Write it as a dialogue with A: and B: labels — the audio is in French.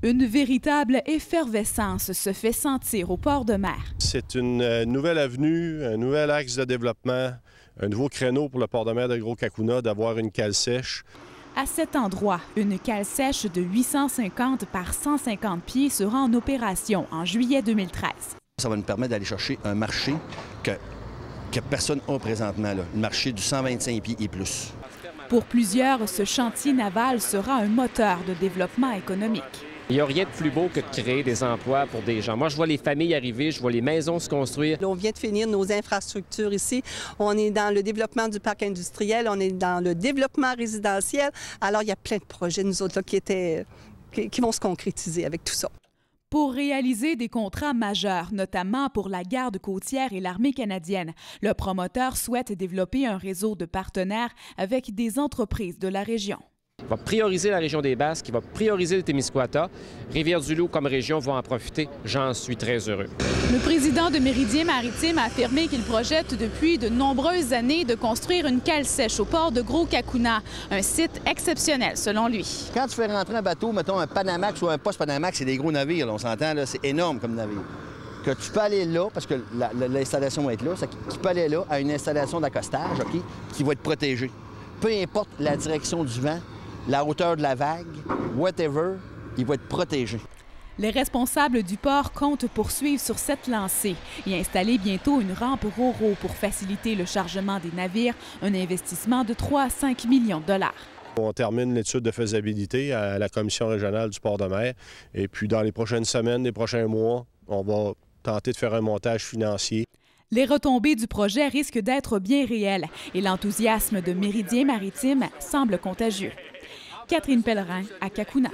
A: Une véritable effervescence se fait sentir au port de mer.
B: C'est une nouvelle avenue, un nouvel axe de développement, un nouveau créneau pour le port de mer de Gros-Cacouna d'avoir une cale sèche.
A: À cet endroit, une cale sèche de 850 par 150 pieds sera en opération en juillet 2013.
C: Ça va nous permettre d'aller chercher un marché que personne n'a présentement, là. Le marché du 125 pieds et plus.
A: Pour plusieurs, ce chantier naval sera un moteur de développement économique.
D: Il n'y a rien de plus beau que de créer des emplois pour des gens. Moi, je vois les familles arriver, je vois les maisons se construire.
E: On vient de finir nos infrastructures ici. On est dans le développement du parc industriel, on est dans le développement résidentiel. Alors, il y a plein de projets, nous autres, là, qui vont se concrétiser avec tout ça.
A: Pour réaliser des contrats majeurs, notamment pour la garde côtière et l'armée canadienne, le promoteur souhaite développer un réseau de partenaires avec des entreprises de la région.
D: Il va prioriser la région des Basques, il va prioriser le Témiscouata. Rivière-du-Loup comme région va en profiter. J'en suis très heureux.
A: Le président de Méridien Maritime a affirmé qu'il projette depuis de nombreuses années de construire une cale sèche au port de Gros-Cacouna, un site exceptionnel selon lui.
C: Quand tu fais rentrer un bateau, mettons un Panamax ou un post-Panamax, c'est des gros navires, là, on s'entend, là, c'est énorme comme navire. Que tu peux aller là, parce que l'installation va être là, tu peux aller là à une installation d'accostage, OK, qui va être protégée. Peu importe la direction du vent, la hauteur de la vague, whatever, il va être protégé.
A: Les responsables du port comptent poursuivre sur cette lancée et installer bientôt une rampe ro-ro pour faciliter le chargement des navires, un investissement de 3 à 5 millions de dollars.
B: On termine l'étude de faisabilité à la Commission régionale du port de mer. Et puis, dans les prochaines semaines, les prochains mois, on va tenter de faire un montage financier.
A: Les retombées du projet risquent d'être bien réelles et l'enthousiasme de Méridien Maritime semble contagieux. Catherine Pellerin à Cacouna.